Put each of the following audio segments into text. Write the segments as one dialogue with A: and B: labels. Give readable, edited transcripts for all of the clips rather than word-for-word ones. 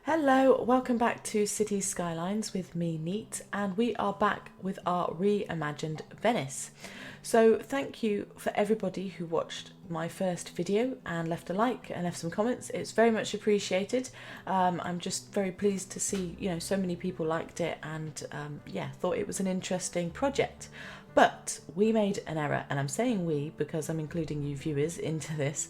A: Hello, welcome back to Cities Skylines with me, Neat, and we are back with our reimagined Venice. So thank you for everybody who watched my first video and left a like and left some comments. It's very much appreciated. I'm just very pleased to see, so many people liked it and thought it was an interesting project. But we made an error, and I'm saying we because I'm including you viewers into this.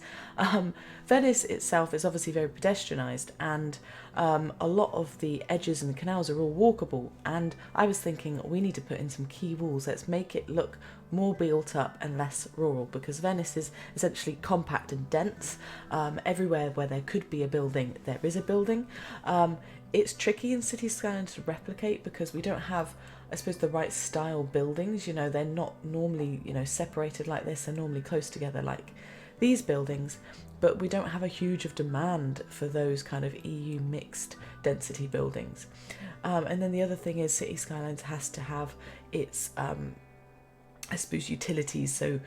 A: Venice itself is obviously very pedestrianised, and a lot of the edges and the canals are all walkable. And I was thinking we need to put in some quay walls. Let's make it look more built up and less rural, because Venice is essentially compact and dense. Everywhere where there could be a building, there is a building. It's tricky in Cities Skylines to replicate because we don't have, I suppose, the right style buildings. They're not normally, separated like this. They're normally close together like these buildings, but we don't have a huge of demand for those kind of EU mixed density buildings. And then the other thing is Cities Skylines has to have its, I suppose, utilities, so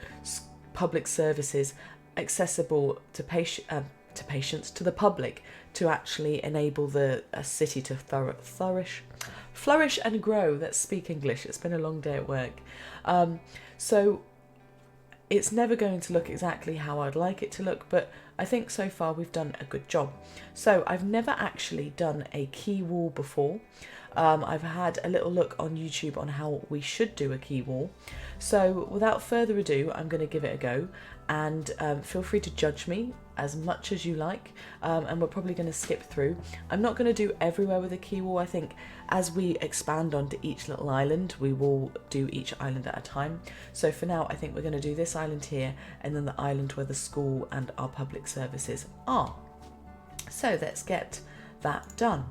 A: public services accessible to patients, to the public, to actually enable the city to flourish and grow. Let's speak English. It's been a long day at work. So it's never going to look exactly how I'd like it to look, but I think so far we've done a good job. So I've never actually done a quay wall before. I've had a little look on YouTube on how we should do a quay wall. So without further ado, I'm going to give it a go, and feel free to judge me as much as you like, and we're probably going to skip through. I'm not going to do everywhere with a quay wall. I think as we expand onto each little island, we will do each island at a time. So for now, I think we're going to do this island here, and then the island where the school and our public services are. So let's get that done.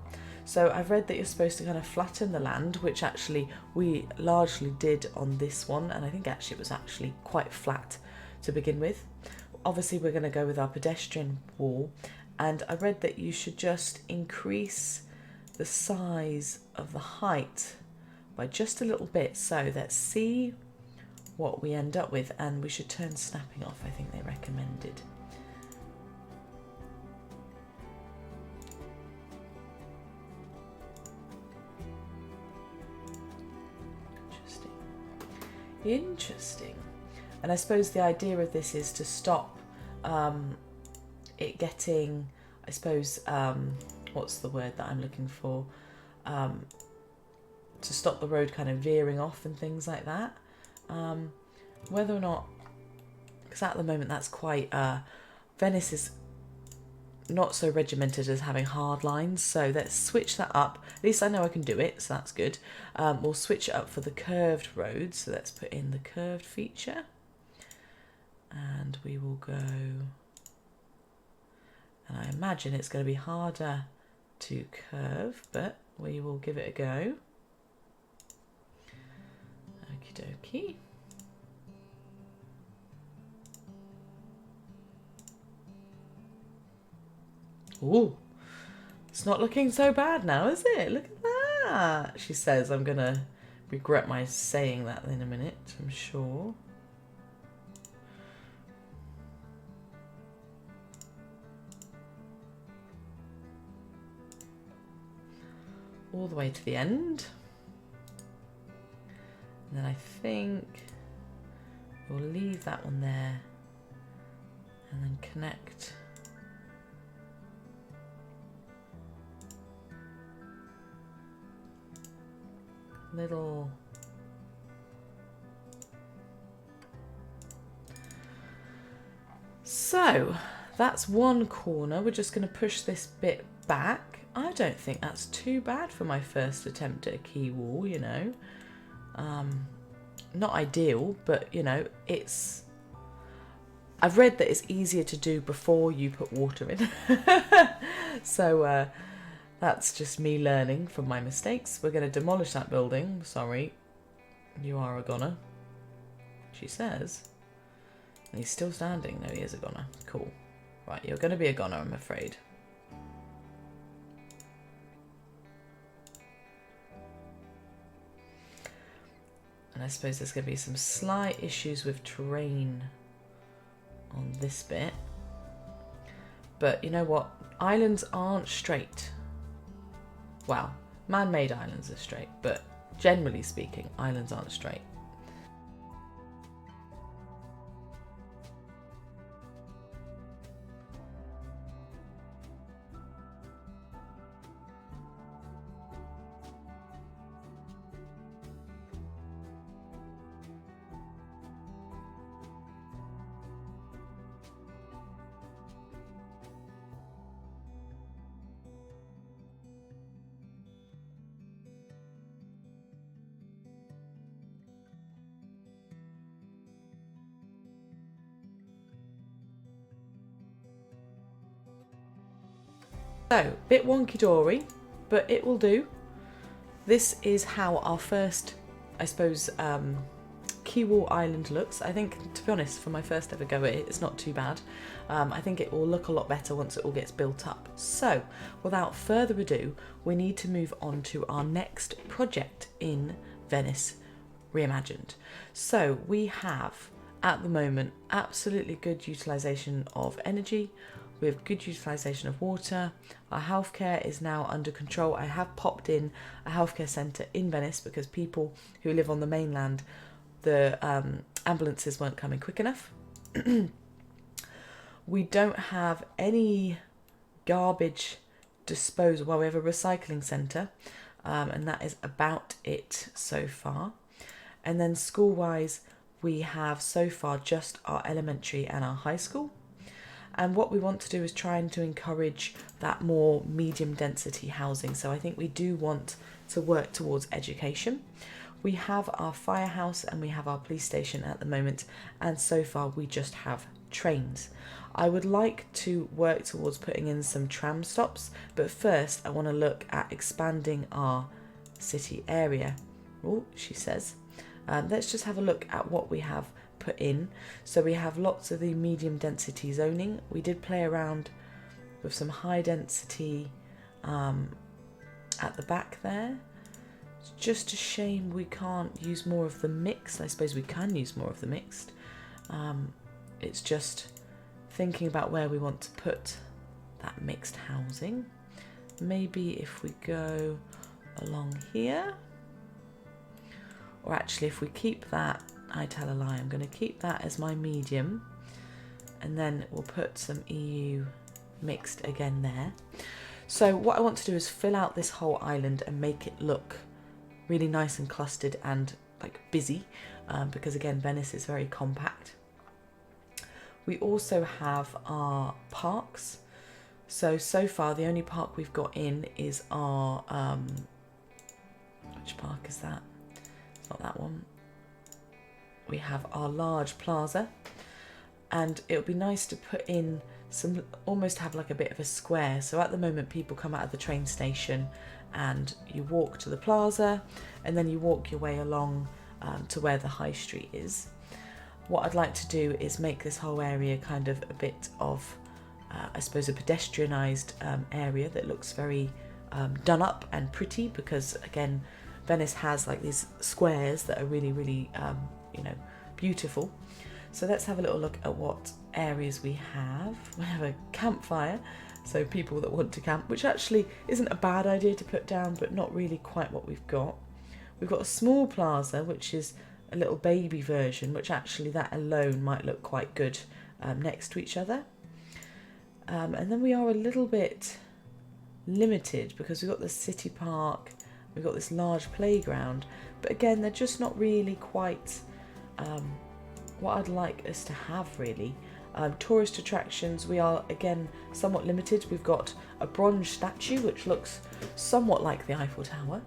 A: So I've read that you're supposed to kind of flatten the land, which actually we largely did on this one, and I think actually it was actually quite flat to begin with. Obviously we're going to go with our pedestrian wall, and I read that you should just increase the size of the height by just a little bit. So let's see what we end up with, and we should turn snapping off, I think they recommended. Interesting. And I suppose the idea of this is to stop it getting, I suppose, what's the word that I'm looking for? To stop the road kind of veering off and things like that. Whether or not, because at the moment that's quite, Venice is not so regimented as having hard lines, so let's switch that up. At least I know I can do it, so that's good. We'll switch it up for the curved road, so let's put in the curved feature, and we will go, and I imagine it's going to be harder to curve, but we will give it a go. Okie dokie. Ooh, it's not looking so bad now, is it? Look at that. She says, I'm going to regret my saying that in a minute, I'm sure. All the way to the end. And then I think we'll leave that one there and then connect little so that's one corner. We're just going to push this bit back. I don't think that's too bad for my first attempt at a quay wall, not ideal, but it's, I've read that it's easier to do before you put water in. So that's just me learning from my mistakes. We're going to demolish that building. Sorry, you are a goner, she says. And he's still standing. No, he is a goner. Cool. Right, you're going to be a goner, I'm afraid. And I suppose there's going to be some slight issues with terrain on this bit. But you know what? Islands aren't straight. well, man-made islands are straight, but generally speaking, islands aren't straight. So, bit wonky-dory, but it will do. This is how our first, I suppose, Quayswall Island looks. I think, to be honest, for my first ever go at it, it's not too bad. I think it will look a lot better once it all gets built up. So, without further ado, we need to move on to our next project in Venice Reimagined. So, we have, at the moment, absolutely good utilisation of energy. We have good utilisation of water. Our healthcare is now under control. I have popped in a healthcare centre in Venice because people who live on the mainland, the ambulances weren't coming quick enough. We don't have any garbage disposal. Well, we have a recycling centre, and that is about it so far. And then school-wise, we have so far just our elementary and our high school. And what we want to do is trying to encourage that more medium density housing. So I think we do want to work towards education. We have our firehouse and we have our police station at the moment. And so far we just have trains. I would like to work towards putting in some tram stops. But first I want to look at expanding our city area. Oh, she says. Let's just have a look at what we have put in. So we have lots of the medium density zoning. We did play around with some high density at the back there. It's just a shame we can't use more of the mixed. I suppose we can use more of the mixed. It's just thinking about where we want to put that mixed housing. Maybe if we go along here, or actually if we keep that, I tell a lie, I'm going to keep that as my medium, and then we'll put some EU mixed again there. So what I want to do is fill out this whole island and make it look really nice and clustered and like busy, because again Venice is very compact. We also have our parks. So far the only park we've got in is our which park is that? It's not that one. We have our large plaza, and it would be nice to put in some, almost have like a bit of a square. So at the moment people come out of the train station and you walk to the plaza, and then you walk your way along to where the high street is. What I'd like to do is make this whole area kind of a bit of, I suppose, a pedestrianised area that looks very done up and pretty, because again Venice has like these squares that are really, really you know, beautiful. So let's have a little look at what areas we have. We have a campfire, so people that want to camp, which actually isn't a bad idea to put down, but not really quite what we've got. We've got a small plaza, which is a little baby version, which actually that alone might look quite good next to each other. And then we are a little bit limited because we've got the city park, we've got this large playground, but again they're just not really quite what I'd like us to have really. Tourist attractions, we are again somewhat limited. We've got a bronze statue which looks somewhat like the Eiffel Tower,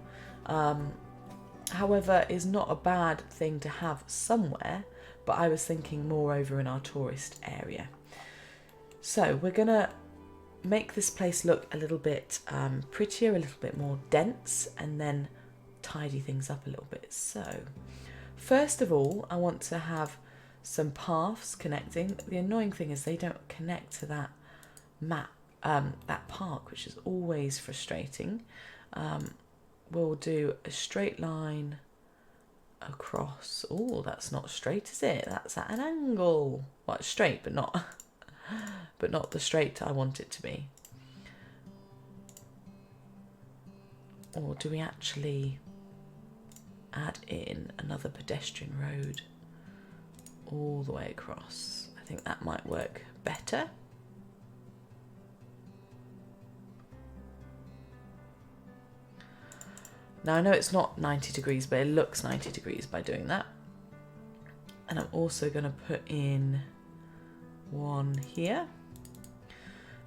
A: however is not a bad thing to have somewhere, but I was thinking more over in our tourist area. So we're gonna make this place look a little bit prettier, a little bit more dense, and then tidy things up a little bit. So first of all, I want to have some paths connecting. The annoying thing is they don't connect to that map, that park, which is always frustrating. We'll do a straight line across. Oh, that's not straight, is it? That's at an angle. Well, it's straight, but not the straight I want it to be. Or do we actually add in another pedestrian road all the way across? I think that might work better. Now I know it's not 90 degrees, but it looks 90 degrees by doing that. And I'm also going to put in one here.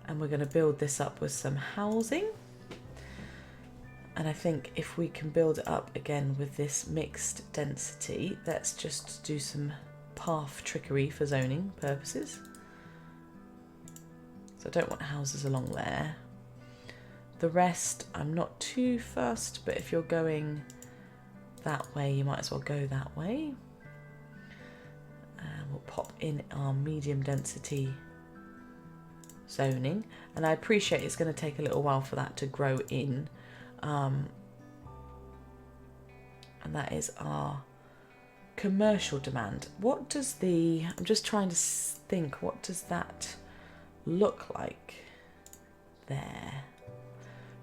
A: And we're going to build this up with some housing. And I think if we can build it up again with this mixed density, let's just do some path trickery for zoning purposes. So I don't want houses along there. The rest, I'm not too fussed, but if you're going that way, you might as well go that way. And we'll pop in our medium density zoning. And I appreciate it's going to take a little while for that to grow in. And that is our commercial demand. What does the, I'm just trying to think, what does that look like there?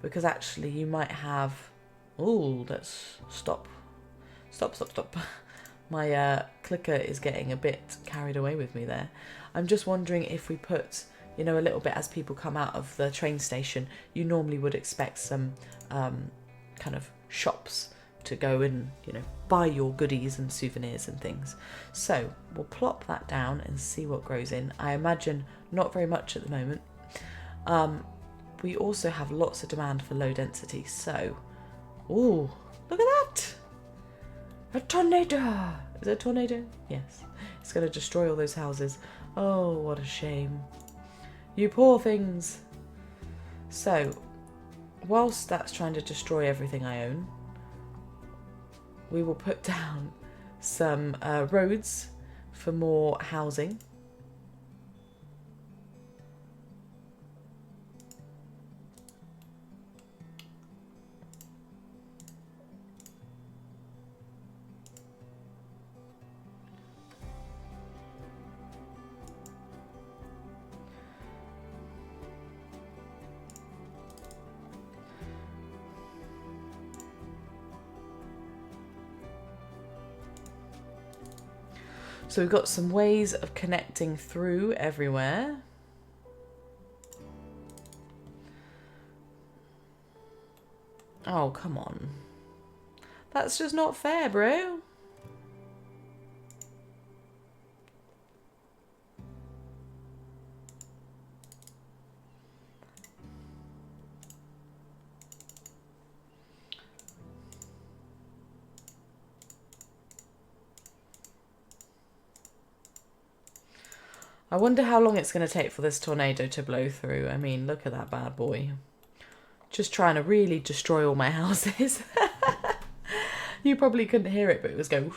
A: Because actually you might have, oh, let's stop. My clicker is getting a bit carried away with me there. I'm just wondering if we put, you know, a little bit as people come out of the train station, you normally would expect some kind of shops to go and, you know, buy your goodies and souvenirs and things. So we'll plop that down and see what grows in. I imagine not very much at the moment. We also have lots of demand for low density. So, oh, look at that! A tornado! Is it a tornado? Yes. It's going to destroy all those houses. Oh, what a shame. You poor things. So, whilst that's trying to destroy everything I own, we will put down some roads for more housing. So we've got some ways of connecting through everywhere. Oh, come on. That's just not fair, bro. I wonder how long it's going to take for this tornado to blow through. I mean, look at that bad boy. Just trying to really destroy all my houses. You probably couldn't hear it, but it was going...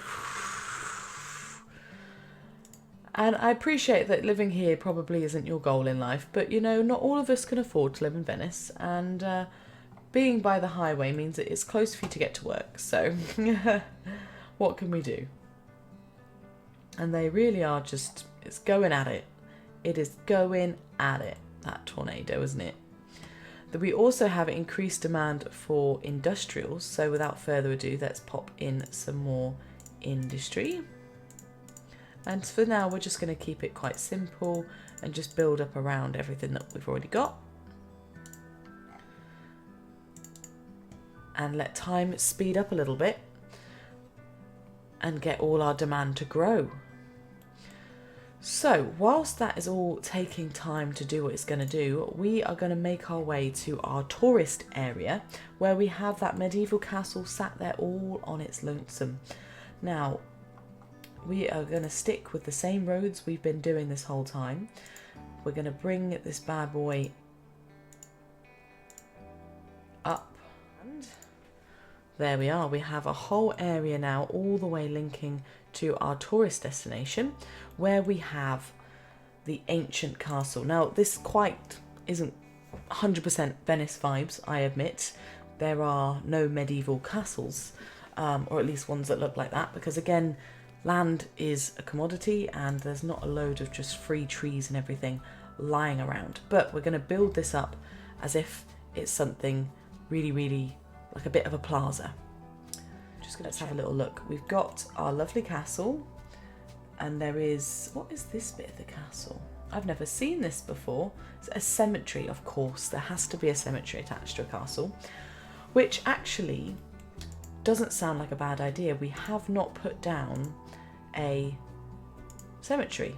A: And I appreciate that living here probably isn't your goal in life, but, you know, not all of us can afford to live in Venice, and being by the highway means that it's close for you to get to work, so what can we do? And they really are just... It's going at it. It is going at it, that tornado, isn't it? But we also have increased demand for industrials. So without further ado, let's pop in some more industry. And for now, we're just going to keep it quite simple and just build up around everything that we've already got. And let time speed up a little bit and get all our demand to grow. So, whilst that is all taking time to do what it's going to do, we are going to make our way to our tourist area where we have that medieval castle sat there all on its lonesome. Now, we are going to stick with the same roads we've been doing this whole time. We're going to bring this bad boy up. And there we are. We have a whole area now all the way linking to our tourist destination, where we have the ancient castle. Now, this quite isn't 100% Venice vibes, I admit. There are no medieval castles, or at least ones that look like that, because again, land is a commodity and there's not a load of just free trees and everything lying around. But we're going to build this up as if it's something really, really like a bit of a plaza. Let's have a little look. We've got our lovely castle, and there is, what is this bit of the castle? I've never seen this before. It's a cemetery, of course. There has to be a cemetery attached to a castle, which actually doesn't sound like a bad idea. We have not put down a cemetery,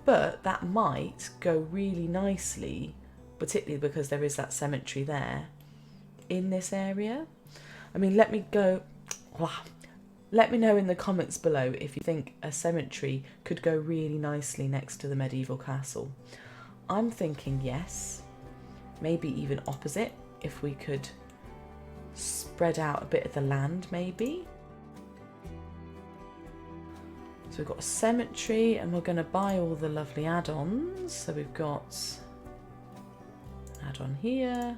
A: but that might go really nicely, particularly because there is that cemetery there in this area. I mean, let me know in the comments below if you think a cemetery could go really nicely next to the medieval castle. I'm thinking yes, maybe even opposite, if we could spread out a bit of the land maybe. So we've got a cemetery, and we're going to buy all the lovely add-ons. So we've got an add-on here,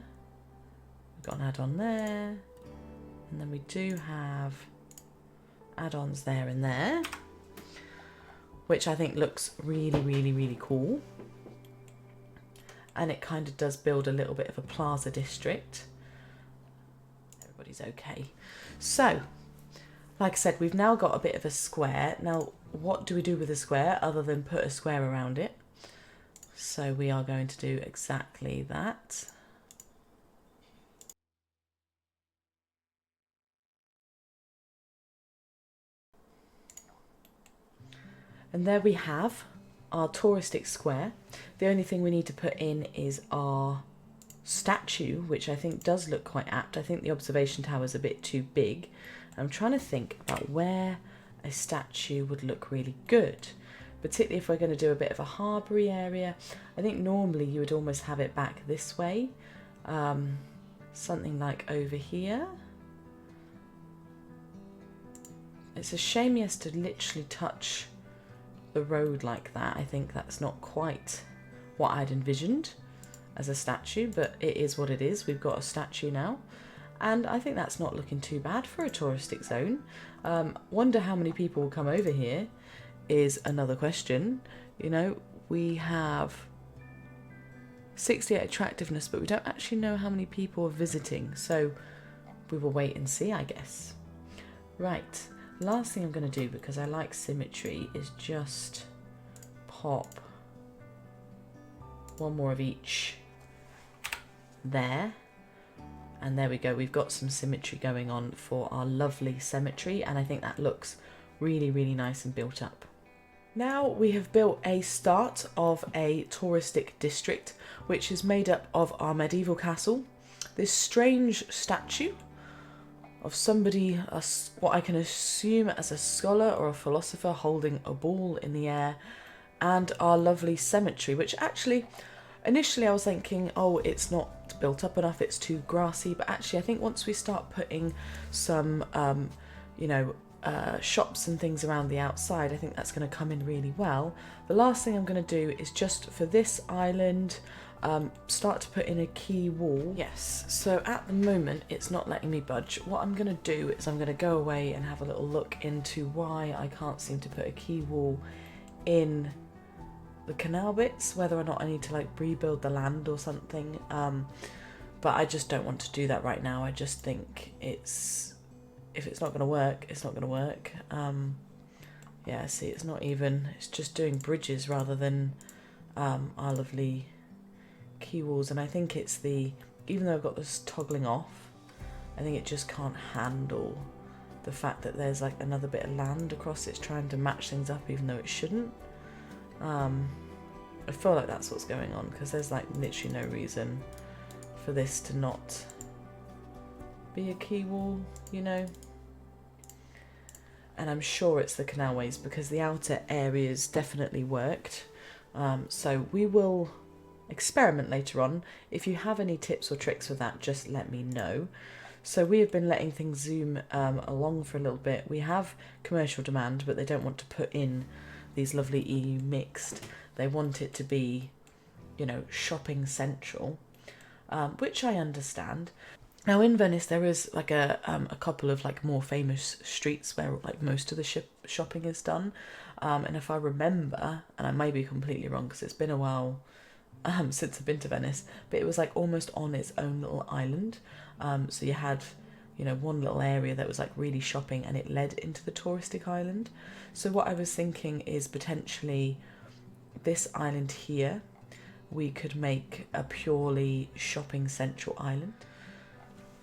A: we've got an add-on there, and then we do have add-ons there and there, which I think looks really, really, really cool. And it kind of does build a little bit of a plaza district. Everybody's okay. So, like I said, we've now got a bit of a square. Now, what do we do with a square other than put a square around it? So we are going to do exactly that. And there we have our touristic square. The only thing we need to put in is our statue, which I think does look quite apt. I think the observation tower is a bit too big. I'm trying to think about where a statue would look really good, particularly if we're going to do a bit of a harboury area. I think normally you would almost have it back this way, something like over here. It's a shame he has to literally touch the road like that. I think that's not quite what I'd envisioned as a statue, but it is what it is. We've got a statue now, and I think that's not looking too bad for a touristic zone. Wonder how many people will come over here is another question. You know, we have 68 attractiveness, but we don't actually know how many people are visiting, so we will wait and see, I guess. Right, last thing I'm going to do, because I like symmetry, is just pop one more of each there, and there we go. We've got some symmetry going on for our lovely cemetery, and I think that looks really, really nice and built up. Now we have built a start of a touristic district, which is made up of our medieval castle, this strange statue of somebody, what I can assume as a scholar or a philosopher, holding a ball in the air, and our lovely cemetery, which actually, initially I was thinking, oh, it's not built up enough, it's too grassy, but actually I think once we start putting some, shops and things around the outside, I think that's going to come in really well. The last thing I'm going to do is just for this island, start to put in a quay wall. Yes, so at the moment it's not letting me budge. What I'm going to do is I'm going to go away and have a little look into why I can't seem to put a quay wall in the canal bits, whether or not I need to like rebuild the land or something, but I just don't want to do that right now. I just think if it's not going to work, it's not going to work. Yeah, see, it's just doing bridges rather than our lovely quay walls, and I think it's even though I've got this toggling off, I think it just can't handle the fact that there's like another bit of land across. It's trying to match things up even though it shouldn't. I feel like that's what's going on, because there's like literally no reason for this to not be a quay wall, you know. And I'm sure it's the canalways, because the outer areas definitely worked. So we will experiment later on. If you have any tips or tricks for that, just let me know. So we have been letting things zoom along for a little bit. We have commercial demand, but they don't want to put in these lovely EU mixed. They want it to be, you know, shopping central, which I understand. Now in Venice there is like a couple of like more famous streets where like most of the shopping is done, and if I remember, and I may be completely wrong because it's been a while since I've been to Venice, but it was like almost on its own little island. So you had you know, one little area that was like really shopping, and it led into the touristic island. So what I was thinking is potentially this island here, we could make a purely shopping central island.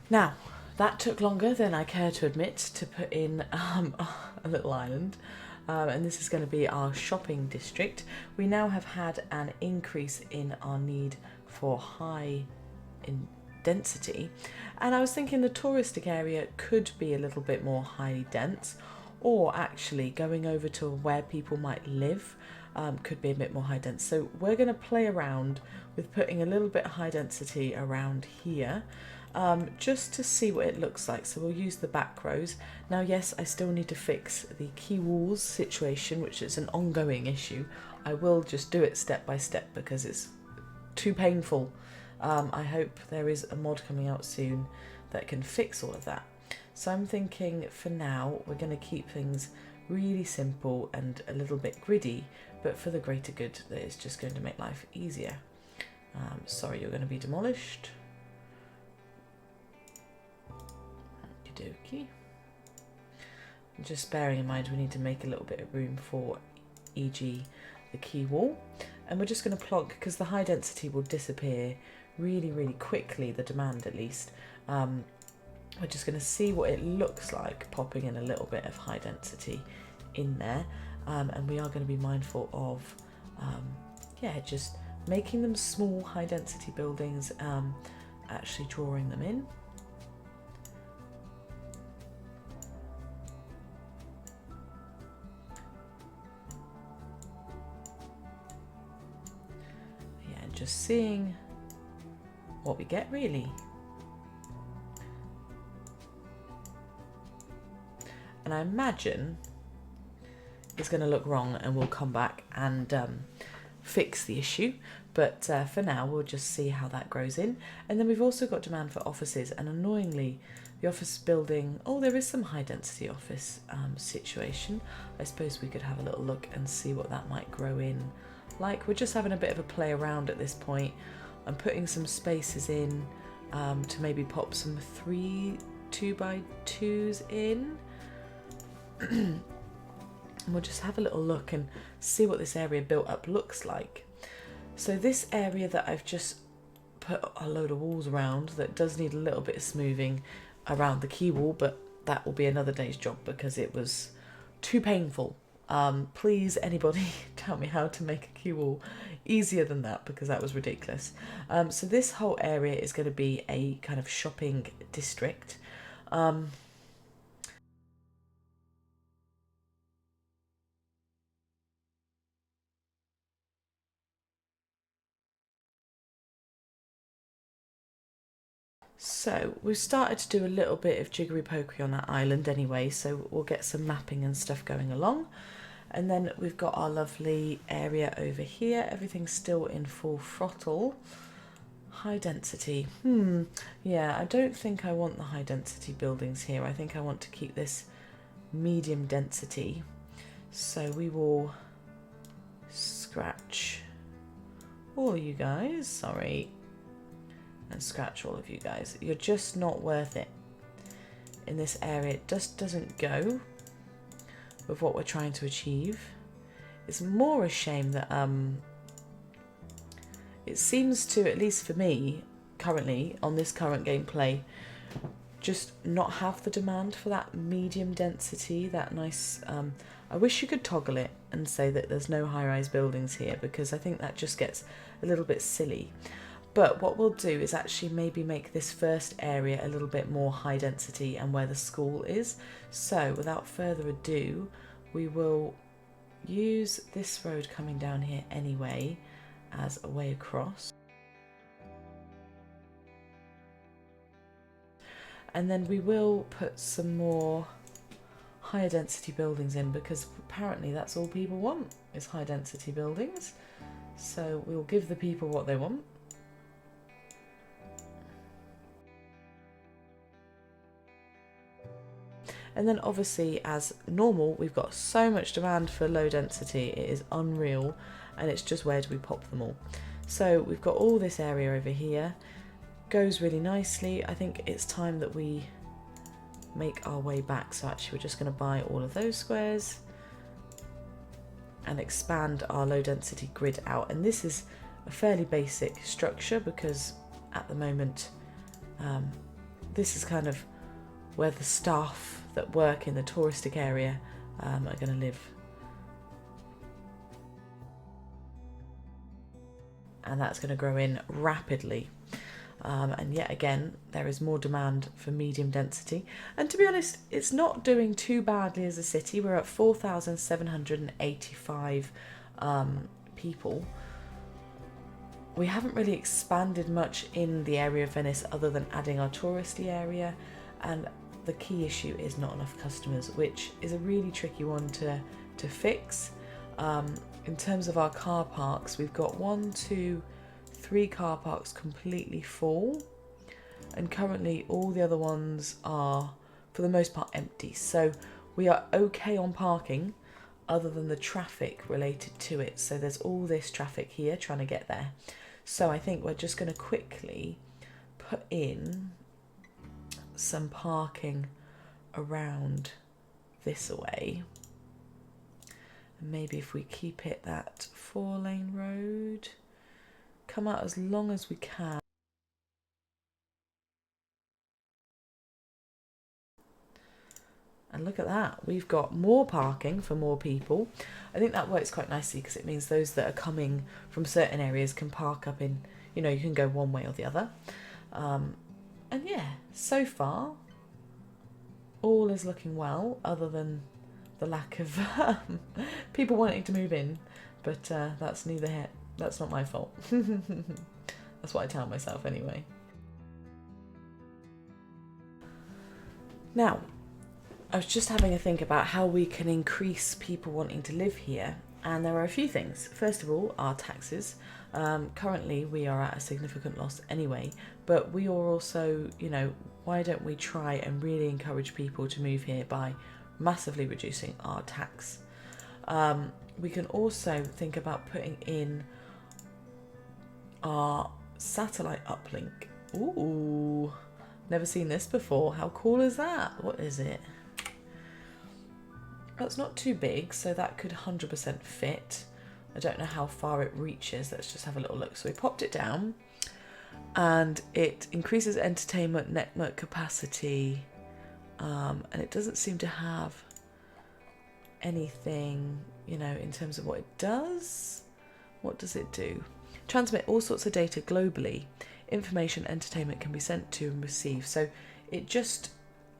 A: Now, that took longer than I care to admit to put in a little island. And this is going to be our shopping district. We now have had an increase in our need for high in density, and I was thinking the touristic area could be a little bit more highly dense, or actually going over to where people might live could be a bit more high dense. So we're going to play around with putting a little bit high density around here, just to see what it looks like. So we'll use the back rows. Now yes, I still need to fix the quay walls situation, which is an ongoing issue. I will just do it step by step because it's too painful. I hope there is a mod coming out soon that can fix all of that. So I'm thinking for now we're going to keep things really simple and a little bit gritty, but for the greater good, that it's just going to make life easier. Sorry, you're going to be demolished. Okey-dokey. Just bearing in mind we need to make a little bit of room for, e.g. the quay wall, and we're just going to plonk, because the high density will disappear really quickly, the demand at least. We're just going to see what it looks like popping in a little bit of high density in there, and we are going to be mindful of yeah, just making them small high density buildings, actually drawing them in. Yeah, and just seeing what we get really. And I imagine it's going to look wrong and we'll come back and fix the issue, but for now we'll just see how that grows in. And then we've also got demand for offices, and annoyingly the office building, oh, there is some high density office situation. I suppose we could have a little look and see what that might grow in. Like, we're just having a bit of a play around at this point. I'm putting some spaces in to maybe pop some 2x2s in. And we'll just have a little look and see what this area built up looks like. So this area that I've just put a load of walls around, that does need a little bit of smoothing around the quay wall, but that will be another day's job because it was too painful. Please, anybody, tell me how to make a quay wall easier than that, because that was ridiculous. So this whole area is going to be a kind of shopping district. So we've started to do a little bit of jiggery pokery on that island anyway, so we'll get some mapping and stuff going along. And then we've got our lovely area over here. Everything's still in full throttle. High density. Yeah, I don't think I want the high density buildings here. I think I want to keep this medium density. So we will scratch all you guys. Sorry. And scratch all of you guys. You're just not worth it in this area. It just doesn't go with what we're trying to achieve. It's more a shame that it seems to, at least for me currently on this current gameplay, just not have the demand for that medium density, that nice I wish you could toggle it and say that there's no high-rise buildings here, because I think that just gets a little bit silly. But what we'll do is actually maybe make this first area a little bit more high density and where the school is. So without further ado, we will use this road coming down here anyway as a way across. And then we will put some more higher density buildings in, because apparently that's all people want, is high density buildings. So we'll give the people what they want. And then obviously, as normal, we've got so much demand for low density, it is unreal, and it's just where do we pop them all. So we've got all this area over here, goes really nicely. I think it's time that we make our way back. So actually we're just going to buy all of those squares and expand our low density grid out. And this is a fairly basic structure because at the moment this is kind of where the staff that work in the touristic area are going to live. And that's going to grow in rapidly. And yet again, there is more demand for medium density. And to be honest, it's not doing too badly as a city. We're at 4,785 people. We haven't really expanded much in the area of Venice other than adding our touristy area. And the key issue is not enough customers, which is a really tricky one to fix. In terms of our car parks, we've got 1, 2, 3 car parks completely full, and currently all the other ones are for the most part empty. So we are okay on parking other than the traffic related to it. So there's all this traffic here trying to get there. So I think we're just going to quickly put in some parking around this way. And maybe if we keep it that 4-lane road, come out as long as we can. And look at that, we've got more parking for more people. I think that works quite nicely because it means those that are coming from certain areas can park up in, you know, you can go one way or the other. And yeah, so far, all is looking well, other than the lack of people wanting to move in. But that's neither here, that's not my fault. That's what I tell myself anyway. Now, I was just having a think about how we can increase people wanting to live here, and there are a few things. First of all, our taxes. Currently we are at a significant loss anyway, but we are also, you know, why don't we try and really encourage people to move here by massively reducing our tax. We can also think about putting in our satellite uplink. Ooh, never seen this before. How cool is that? What is it? That's not too big, so that could 100% fit. I don't know how far it reaches. Let's just have a little look. So we popped it down, and it increases entertainment network capacity, and it doesn't seem to have anything, you know, in terms of what it does. What does it do? Transmit all sorts of data globally. Information, entertainment can be sent to and received. So it just,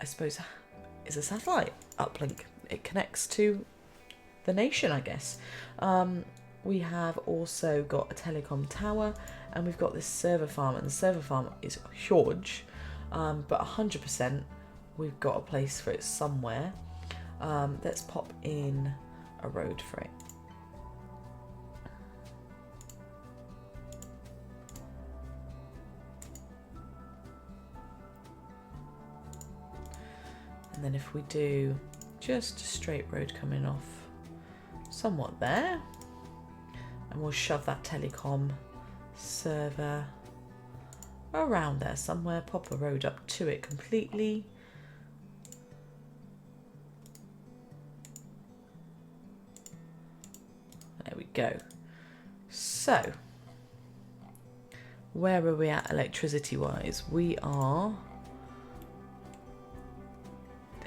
A: I suppose, is a satellite uplink. It connects to the nation, I guess. We have also got a telecom tower, and we've got this server farm, and the server farm is huge, but 100% we've got a place for it somewhere. Let's pop in a road for it. And then if we do just a straight road coming off somewhat there, and we'll shove that telecom server around there somewhere, pop a road up to it completely. There we go. So where are we at electricity wise? We are,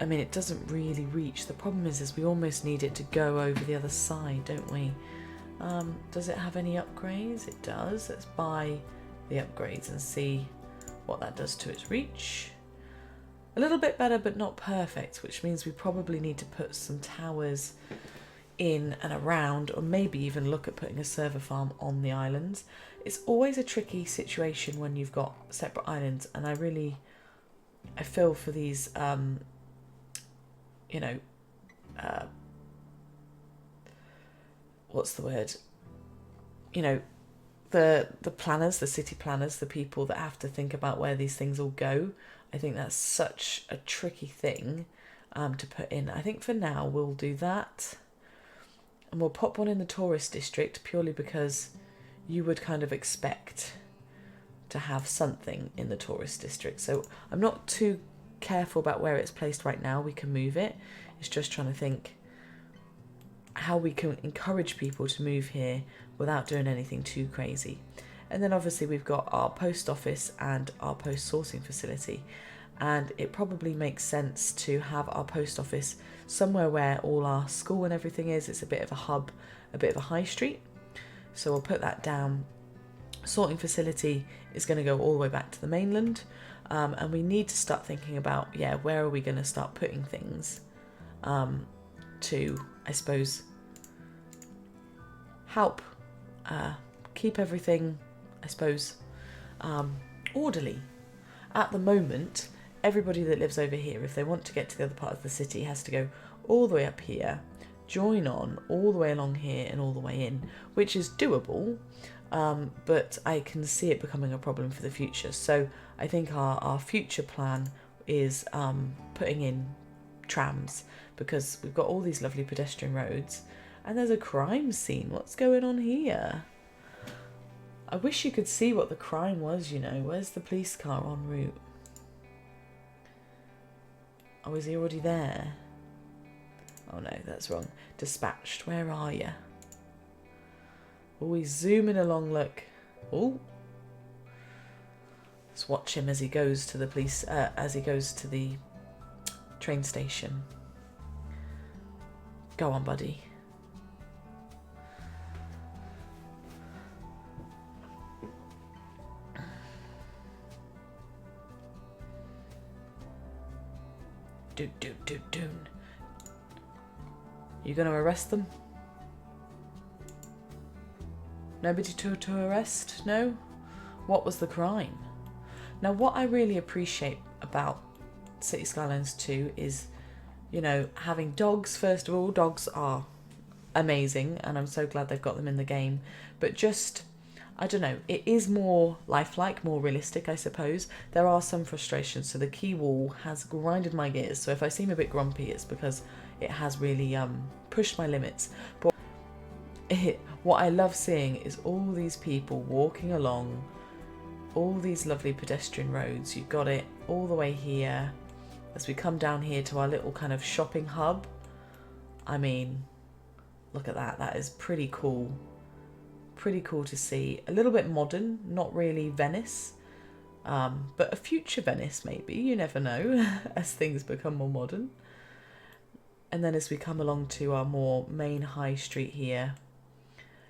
A: I mean, it doesn't really reach. The problem is we almost need it to go over the other side, don't we? Does it have any upgrades? It does. Let's buy the upgrades and see what that does to its reach. A little bit better, but not perfect, which means we probably need to put some towers in and around, or maybe even look at putting a server farm on the islands. It's always a tricky situation when you've got separate islands, and I feel for these you know, what's the word? You know, the planners, the city planners, the people that have to think about where these things all go. I think that's such a tricky thing to put in. I think for now we'll do that, and we'll pop one in the tourist district purely because you would kind of expect to have something in the tourist district. So I'm not too careful about where it's placed right now. We can move it. It's just trying to think how we can encourage people to move here without doing anything too crazy. And then obviously we've got our post office and our post sorting facility. And it probably makes sense to have our post office somewhere where all our school and everything is. It's a bit of a hub, a bit of a high street. So we'll put that down. Sorting facility is going to go all the way back to the mainland. And we need to start thinking about, where are we going to start putting things to, I suppose, help keep everything, I suppose, orderly. At the moment, everybody that lives over here, if they want to get to the other part of the city, has to go all the way up here, join on all the way along here and all the way in, which is doable, but I can see it becoming a problem for the future. So I think our future plan is putting in trams, because we've got all these lovely pedestrian roads and there's a crime scene. What's going on here? I wish you could see what the crime was, you know. Where's the police car en route? Oh, is he already there? Oh no, that's wrong. Dispatched, where are you? Oh, he's zooming along, look. Oh. Let's watch him as he goes to the police, as he goes to the train station. Go on, buddy. Doon. You gonna arrest them? Nobody to arrest? No? What was the crime? Now, what I really appreciate about Cities Skylines II is, you know, having dogs. First of all, dogs are amazing, and I'm so glad they've got them in the game. But just, I don't know, it is more lifelike, more realistic, I suppose. There are some frustrations, so the key wall has grinded my gears. So if I seem a bit grumpy, it's because it has really pushed my limits. But what I love seeing is all these people walking along all these lovely pedestrian roads. You've got it all the way here as we come down here to our little kind of shopping hub. I mean, look at that. That is pretty cool. Pretty cool to see. A little bit modern, not really Venice, but a future Venice maybe. You never know as things become more modern. And then as we come along to our more main high street here,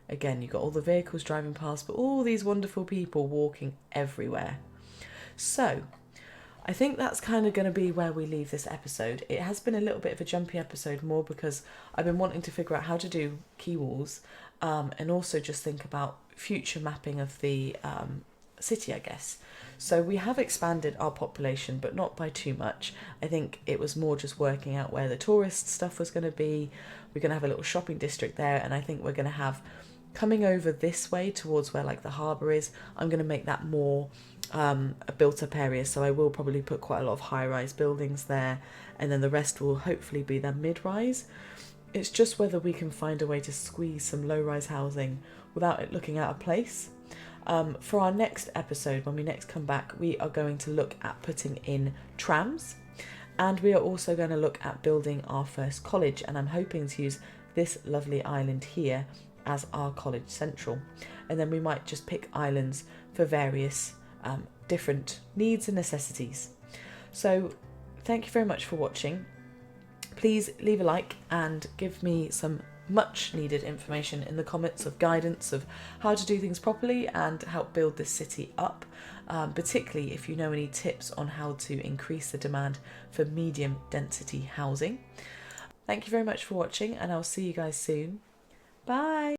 A: again, you've got all the vehicles driving past, but all these wonderful people walking everywhere. So I think that's kind of going to be where we leave this episode. It has been a little bit of a jumpy episode, more because I've been wanting to figure out how to do key walls, and also just think about future mapping of the city, I guess. So we have expanded our population, but not by too much. I think it was more just working out where the tourist stuff was going to be. We're going to have a little shopping district there, and I think we're going to have, coming over this way towards where like the harbour is, I'm going to make that more a built up area. So I will probably put quite a lot of high-rise buildings there, and then the rest will hopefully be the mid-rise. It's just whether we can find a way to squeeze some low-rise housing without it looking out of place. For our next episode, when we next come back, we are going to look at putting in trams, and we are also going to look at building our first college, and I'm hoping to use this lovely island here as our college central. And then we might just pick islands for various different needs and necessities. So thank you very much for watching. Please leave a like and give me some much needed information in the comments of guidance of how to do things properly and help build this city up, particularly if you know any tips on how to increase the demand for medium density housing. Thank you very much for watching, and I'll see you guys soon. Bye.